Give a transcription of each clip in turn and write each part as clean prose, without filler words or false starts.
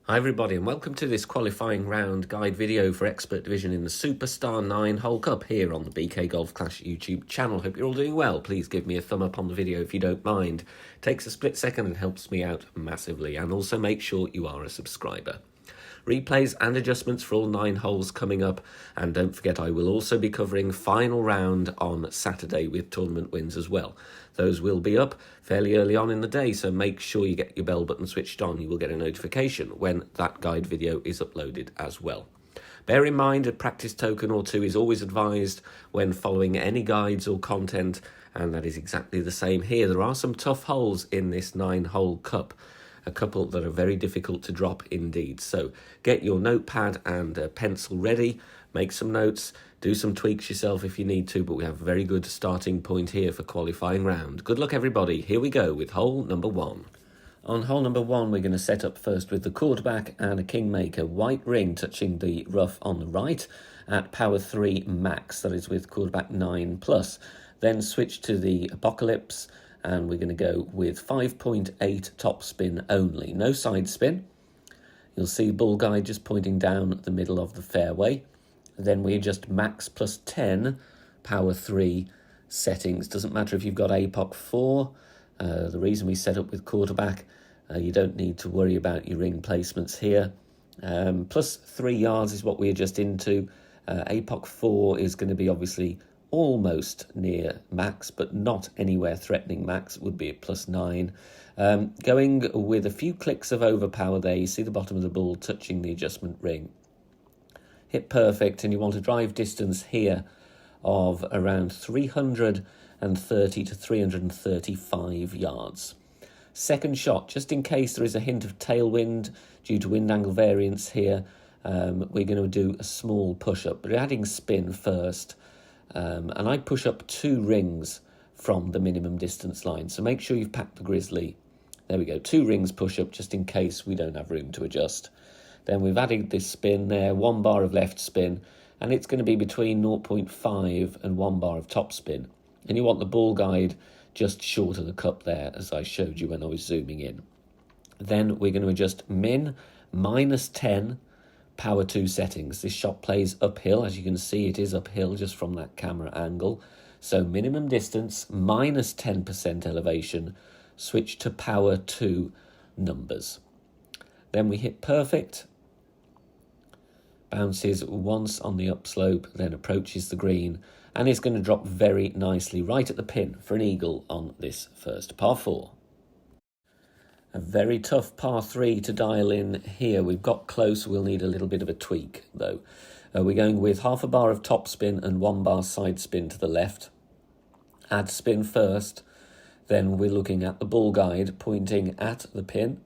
Hi everybody and welcome to this qualifying round guide video for Expert Division in the Superstar 9 Hole Cup here on the BK Golf Clash YouTube channel. Hope you're all doing well. Please give me a thumb up on the video if you don't mind. Takes a split second and helps me out massively, and also make sure you are a subscriber. Replays and adjustments for all 9 holes coming up, and don't forget I will also be covering final round on Saturday with tournament wins as well. Those will be up fairly early on in the day, so make sure you get your bell button switched on. You will get a notification when that guide video is uploaded as well. Bear in mind a practice token or two is always advised when following any guides or content, and that is exactly the same here. There are some tough holes in this 9-hole cup. A couple that are very difficult to drop indeed. So get your notepad and a pencil ready, make some notes, do some tweaks yourself if you need to, but we have a very good starting point here for qualifying round. Good luck everybody. Here we go with hole number 1. On hole number 1 we're going to set up first with the quarterback and a kingmaker white ring touching the rough on the right at power 3 max, that is with quarterback 9+. Then switch to the apocalypse and we're going to go with 5.8 top spin only, no side spin. You'll see bull guide just pointing down the middle of the fairway. Then we adjust max plus 10 power 3 settings. Doesn't matter if you've got APOC 4. The reason we set up with quarterback, you don't need to worry about your ring placements here. Plus 3 yards is what we adjust into. APOC 4 is going to be obviously almost near max, but not anywhere threatening max. Would be at plus 9. Going with a few clicks of overpower there. You see the bottom of the ball touching the adjustment ring. Hit perfect, and you want a drive distance here of around 330 to 335 yards. Second shot, just in case there is a hint of tailwind due to wind angle variance here, we're going to do a small push-up, but adding spin first. And I push up 2 rings from the minimum distance line. So make sure you've packed the grizzly. There we go, 2 rings push up just in case we don't have room to adjust. Then we've added this spin there, 1 bar of left spin, and it's going to be between 0.5 and 1 bar of top spin. And you want the ball guide just short of the cup there, as I showed you when I was zooming in. Then we're going to adjust min minus 10 power 2 settings. This shot plays uphill. As you can see, it is uphill just from that camera angle. So minimum distance, minus 10% elevation, switch to power 2 numbers. Then we hit perfect. Bounces once on the upslope, then approaches the green, and is going to drop very nicely right at the pin for an eagle on this first par 4. A very tough par 3 to dial in here. We've got close. We'll need a little bit of a tweak, though. We're going with half a bar of top spin and 1 bar side spin to the left. Add spin first. Then we're looking at the ball guide pointing at the pin.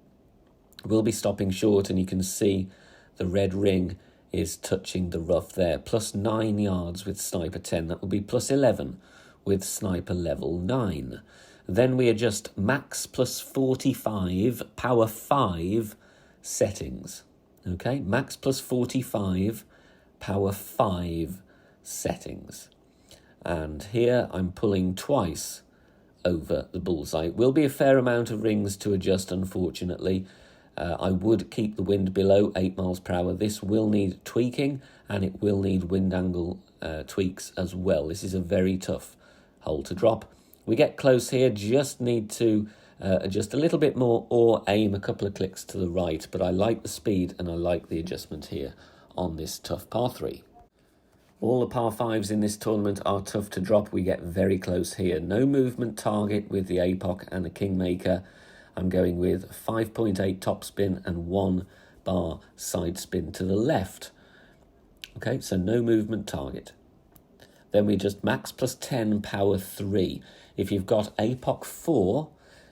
We'll be stopping short, and you can see the red ring is touching the rough there. Plus 9 yards with sniper 10. That will be plus 11 with sniper level 9. Then we adjust max plus 45 power 5 settings. Okay, max plus 45 power 5 settings. And here I'm pulling twice over the bullseye. Will be a fair amount of rings to adjust, unfortunately. I would keep the wind below 8 miles per hour. This will need tweaking, and it will need wind angle tweaks as well. This is a very tough hole to drop. We get close here, just need to adjust a little bit more or aim a couple of clicks to the right, but I like the speed and I like the adjustment here on this tough par 3. All the par 5s in this tournament are tough to drop. We get very close here. No movement target with the APOC and the kingmaker. I'm going with 5.8 top spin and 1 bar side spin to the left. Okay, so no movement target. Then we just max plus 10 power 3. If you've got APOC 4,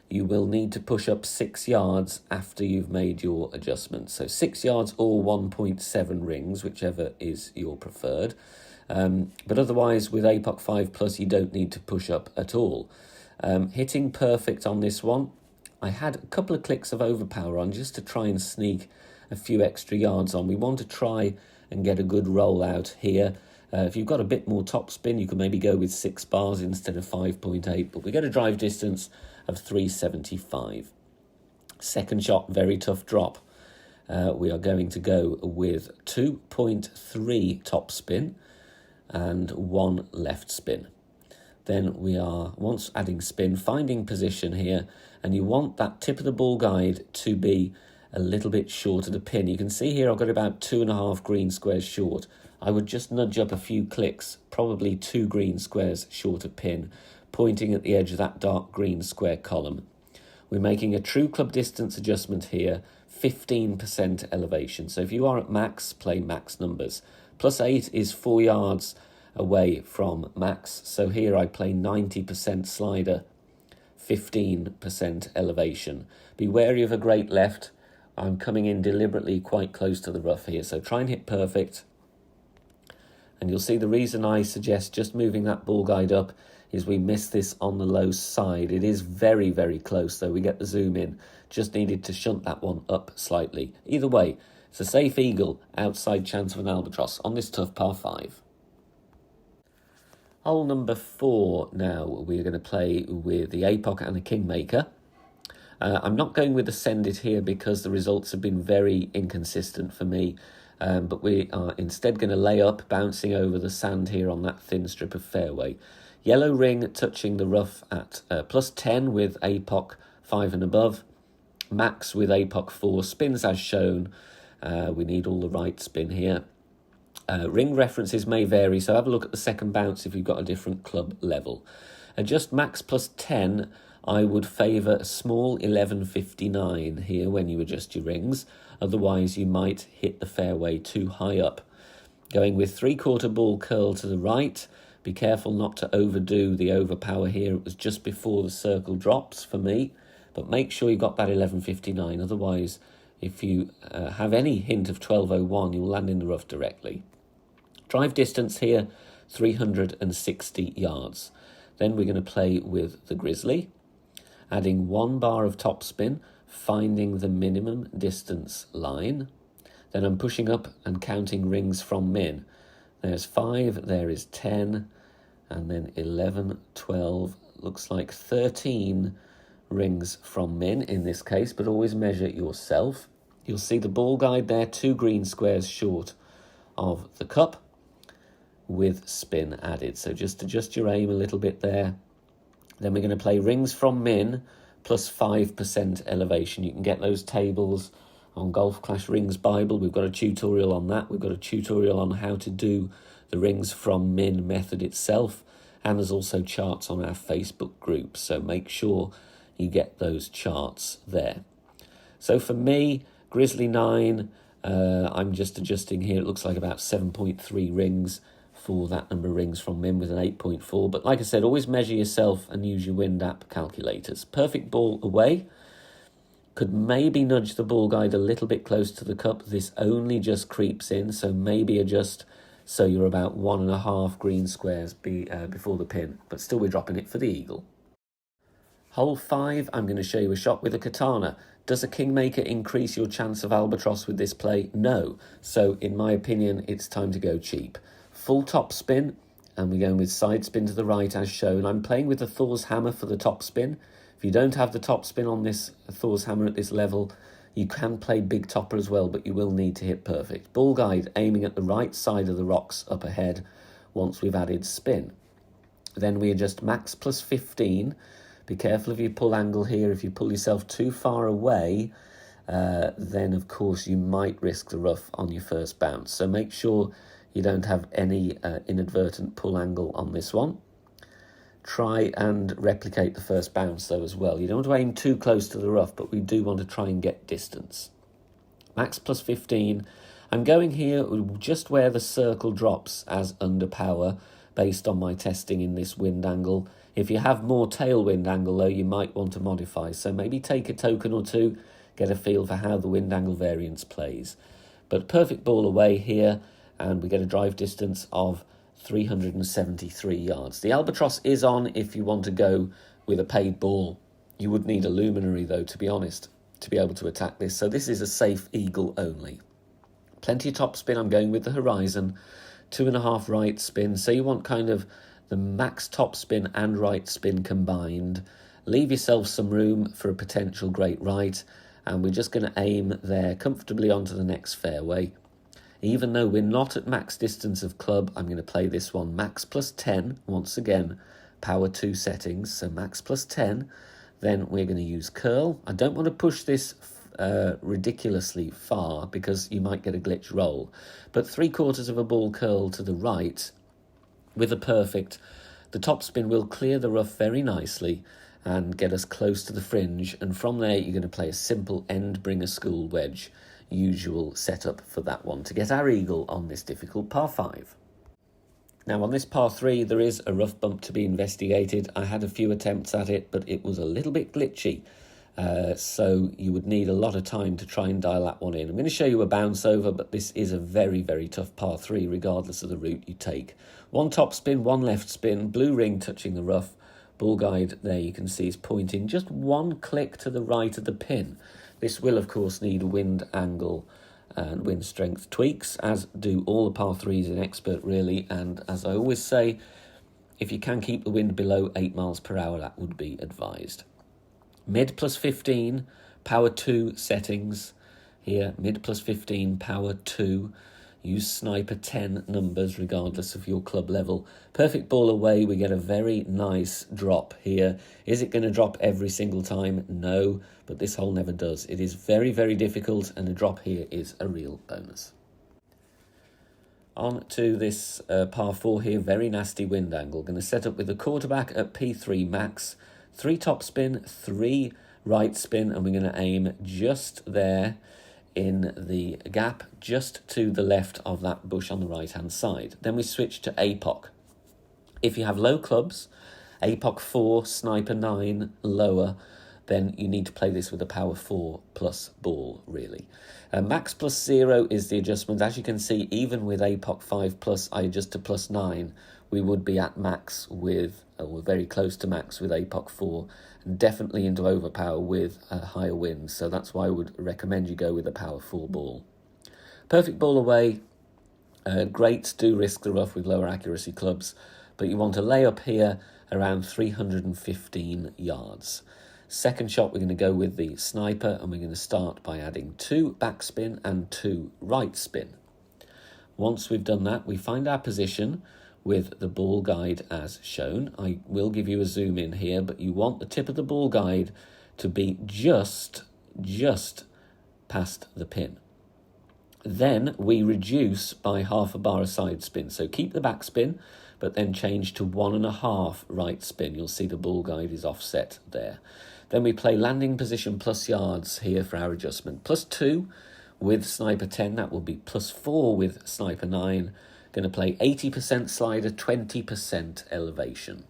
you will need to push up 6 yards after you've made your adjustments. So 6 yards or 1.7 rings, whichever is your preferred. But otherwise, with APOC 5+, you don't need to push up at all. Hitting perfect on this one. I had a couple of clicks of overpower on just to try and sneak a few extra yards on. We want to try and get a good roll out here. If you've got a bit more top spin, you can maybe go with 6 bars instead of 5.8, but we get a drive distance of 375. Second shot, very tough drop. we are going to go with 2.3 top spin and 1 left spin. Then we are, once adding spin, finding position here, and you want that tip of the ball guide to be a little bit short of the pin. You can see here I've got about 2.5 green squares short. I would just nudge up a few clicks, probably 2 green squares short of pin, pointing at the edge of that dark green square column. We're making a true club distance adjustment here, 15% elevation. So if you are at max, play max numbers. +8 is 4 yards away from max. So here I play 90% slider, 15% elevation. Be wary of a great left. I'm coming in deliberately quite close to the rough here. So try and hit perfect. And you'll see the reason I suggest just moving that ball guide up is we miss this on the low side. It is very, very close, though. We get the zoom in. Just needed to shunt that one up slightly. Either way, it's a safe eagle, outside chance of an albatross on this tough par 5. Hole number 4 now. We're going to play with the Apoc and the Kingmaker. I'm not going with the Send It here because the results have been very inconsistent for me. But we are instead going to lay up, bouncing over the sand here on that thin strip of fairway. Yellow ring touching the rough at +10 with Apoc 5 and above. Max with Apoc 4, spins as shown. We need all the right spin here. Ring references may vary, so have a look at the second bounce if you've got a different club level. Adjust max +10, I would favour a small 1159 here when you adjust your rings. Otherwise, you might hit the fairway too high up. Going with 3/4 ball curl to the right. Be careful not to overdo the overpower here. It was just before the circle drops for me. But make sure you've got that 1159. Otherwise, if you have any hint of 1201, you'll land in the rough directly. Drive distance here, 360 yards. Then we're going to play with the Grizzly, adding 1 bar of topspin, finding the minimum distance line. Then I'm pushing up and counting rings from min. There's 5, there is 10, and then 11, 12, looks like 13 rings from min in this case, but always measure yourself. You'll see the ball guide there, 2 green squares short of the cup with spin added. So just adjust your aim a little bit there. Then we're going to play rings from min plus 5% elevation. You can get those tables on Golf Clash Rings Bible. We've got a tutorial on that. We've got a tutorial on how to do the rings from min method itself. And there's also charts on our Facebook group. So make sure you get those charts there. So for me, Grizzly 9, I'm just adjusting here. It looks like about 7.3 rings for that number of rings from min with an 8.4. But like I said, always measure yourself and use your Wind app calculators. Perfect ball away. Could maybe nudge the ball guide a little bit close to the cup. This only just creeps in, so maybe adjust so you're about 1.5 green squares before the pin. But still, we're dropping it for the eagle. Hole 5, I'm going to show you a shot with a katana. Does a Kingmaker increase your chance of albatross with this play? No. So, in my opinion, it's time to go cheap. Full top spin, and we're going with side spin to the right as shown. I'm playing with the Thor's Hammer for the top spin. If you don't have the top spin on this Thor's Hammer at this level, you can play big topper as well, but you will need to hit perfect. Ball guide aiming at the right side of the rocks up ahead once we've added spin. Then we adjust max plus 15. Be careful of your pull angle here. If you pull yourself too far away, then of course you might risk the rough on your first bounce. So make sure you don't have any inadvertent pull angle on this one. Try and replicate the first bounce though as well. You don't want to aim too close to the rough, but we do want to try and get distance. Max plus 15. I'm going here just where the circle drops as underpower based on my testing in this wind angle. If you have more tailwind angle though, you might want to modify. So maybe take a token or two, get a feel for how the wind angle variance plays. But perfect ball away here, and we get a drive distance of 373 yards. The albatross is on if you want to go with a paid ball. You would need a luminary though, to be honest, to be able to attack this. So this is a safe eagle only. Plenty of top spin. I'm going with the Horizon. 2.5 right spin. So you want kind of the max top spin and right spin combined. Leave yourself some room for a potential great right. and we're just going to aim there comfortably onto the next fairway. Even though we're not at max distance of club, I'm going to play this one max plus 10, once again, power 2 settings, so max plus 10. Then we're going to use curl. I don't want to push this ridiculously far because you might get a glitch roll, but 3/4 of a ball curl to the right with a perfect. The topspin will clear the rough very nicely and get us close to the fringe, and from there you're going to play a simple end bringer school wedge, usual setup for that one, to get our eagle on this difficult par 5. Now on this par 3 there is a rough bump to be investigated. I had a few attempts at it, but it was a little bit glitchy, so you would need a lot of time to try and dial that one in. I'm going to show you a bounce over, but this is a very, very tough par 3 regardless of the route you take. One top spin, one left spin, blue ring touching the rough. Ball guide there you can see is pointing just one click to the right of the pin. This will of course need wind angle and wind strength tweaks, as do all the par 3s in Expert really, and as I always say, if you can keep the wind below 8 miles per hour, that would be advised. Mid plus 15, power 2 settings here, mid plus 15, power 2. Use sniper 10 numbers regardless of your club level. Perfect ball away, we get a very nice drop here. Is it going to drop every single time? No, but this hole never does. It is very, very difficult, and a drop here is a real bonus. On to this par 4 here, very nasty wind angle. Going to set up with the quarterback at P3 max. 3 top spin, 3 right spin, and we're going to aim just there in the gap just to the left of that bush on the right hand side. Then we switch to APOC. If you have low clubs, APOC 4, sniper 9, lower, then you need to play this with a power 4 plus ball really. Max plus 0 is the adjustment. As you can see, even with APOC 5 plus, I adjust to plus 9, we would be at max with, or very close to max with APOC 4, and definitely into overpower with a higher wind. So that's why I would recommend you go with a power 4 ball. Perfect ball away. Greats do risk the rough with lower accuracy clubs, but you want to lay up here around 315 yards. Second shot, we're going to go with the sniper, and we're going to start by adding 2 backspin and 2 right spin. Once we've done that, we find our position with the ball guide as shown. I will give you a zoom in here, but you want the tip of the ball guide to be just past the pin. Then we reduce by half a bar a side spin. So keep the back spin, but then change to 1.5 right spin. You'll see the ball guide is offset there. Then we play landing position plus yards here for our adjustment. Plus 2 with sniper 10, that will be plus 4 with sniper 9. Going to play 80% slider, 20% elevation.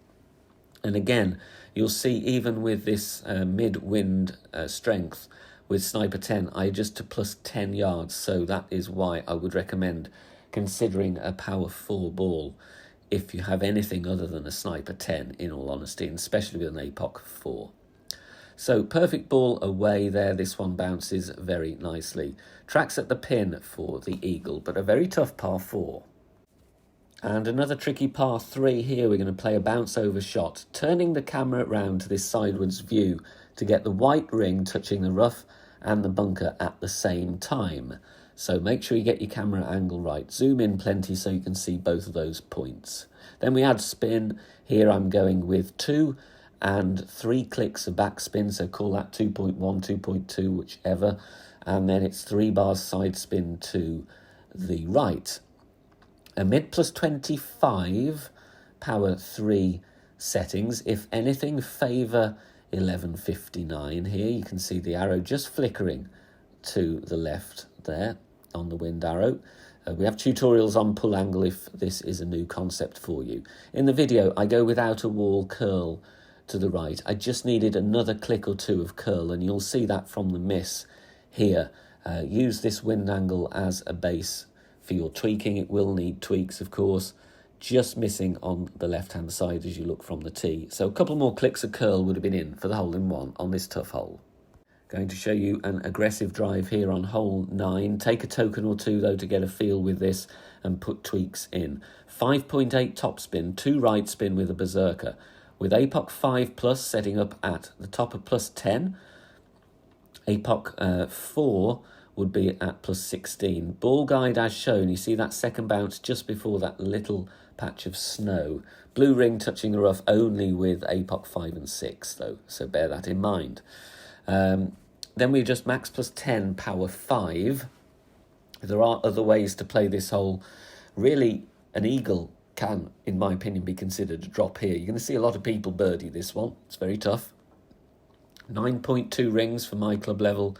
And again, you'll see even with this mid-wind strength with sniper 10, I adjust to plus 10 yards. So that is why I would recommend considering a power 4 ball if you have anything other than a sniper 10, in all honesty, and especially with an APOC 4. So perfect ball away there. This one bounces very nicely. Tracks at the pin for the eagle, but a very tough par 4. And another tricky par 3 here. We're going to play a bounce over shot, turning the camera around to this sideways view to get the white ring touching the rough and the bunker at the same time. So make sure you get your camera angle right. Zoom in plenty so you can see both of those points. Then we add spin. Here I'm going with 2 and 3 clicks of backspin, so call that 2.1, 2.2, whichever. And then it's 3 bars side spin to the right. A mid plus 25, power 3 settings. If anything, favour 1159 here. You can see the arrow just flickering to the left there on the wind arrow. We have tutorials on pull angle if this is a new concept for you. In the video, I go without a wall curl to the right. I just needed another click or 2 of curl, and you'll see that from the miss here. Use this wind angle as a base for your tweaking. It will need tweaks, of course, just missing on the left-hand side as you look from the tee. So a couple more clicks of curl would have been in for the hole-in-one on this tough hole. Going to show you an aggressive drive here on hole 9. Take a token or 2, though, to get a feel with this and put tweaks in. 5.8 topspin, 2 right spin with a berserker. With APOC 5 plus setting up at the top of plus 10. APOC 4 would be at plus 16. Ball guide as shown, you see that second bounce just before that little patch of snow. Blue ring touching the rough only with APOC 5 and 6 though, so bear that in mind. Then we just max plus 10, power 5. There are other ways to play this hole. Really, an eagle can, in my opinion, be considered a drop here. You're going to see a lot of people birdie this one. It's very tough. 9.2 rings for my club level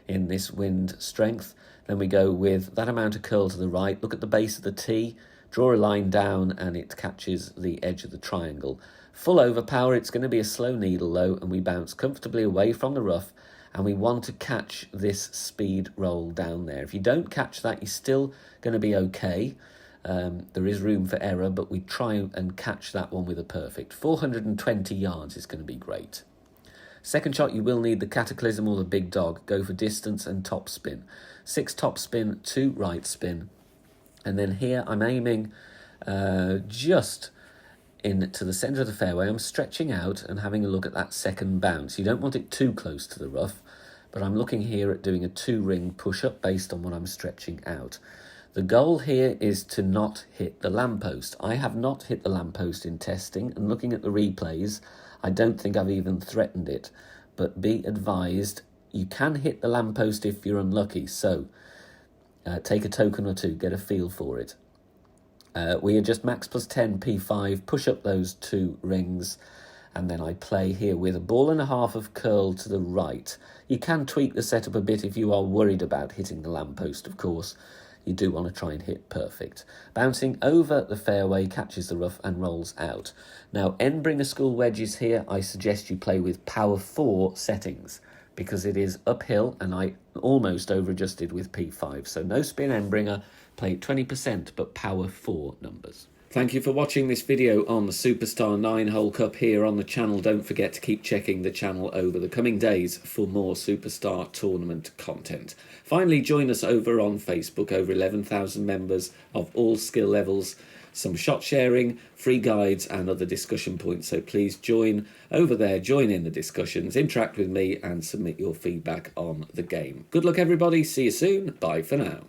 in this wind strength. Then we go with that amount of curl to the right. Look at the base of the tee. Draw a line down and it catches the edge of the triangle. Full overpower, it's going to be a slow needle though, and we bounce comfortably away from the rough, and we want to catch this speed roll down there. If you don't catch that, you're still going to be okay. There is room for error, but we try and catch that one with a perfect. 420 yards is going to be great. Second shot, you will need the Cataclysm or the Big Dog. Go for distance and top spin. 6 top spin, 2 right spin. And then here I'm aiming just into the centre of the fairway. I'm stretching out and having a look at that second bounce. You don't want it too close to the rough, but I'm looking here at doing a 2-ring push-up based on what I'm stretching out. The goal here is to not hit the lamppost. I have not hit the lamppost in testing, and looking at the replays, I don't think I've even threatened it. But be advised, you can hit the lamppost if you're unlucky, so take a token or two, get a feel for it. We are just max plus 10, P5, push up those 2 rings, and then I play here with a ball and a half of curl to the right. You can tweak the setup a bit if you are worried about hitting the lamppost, of course. You do want to try and hit perfect. Bouncing over the fairway, catches the rough and rolls out. Now, Endbringer School wedges here, I suggest you play with power 4 settings, because it is uphill and I almost over-adjusted with P5. So no spin Endbringer, play 20%, but power 4 numbers. Thank you for watching this video on the Superstar 9 Hole Cup here on the channel. Don't forget to keep checking the channel over the coming days for more Superstar tournament content. Finally, join us over on Facebook, over 11,000 members of all skill levels, some shot sharing, free guides and other discussion points. So please join over there, join in the discussions, interact with me and submit your feedback on the game. Good luck everybody, see you soon, bye for now.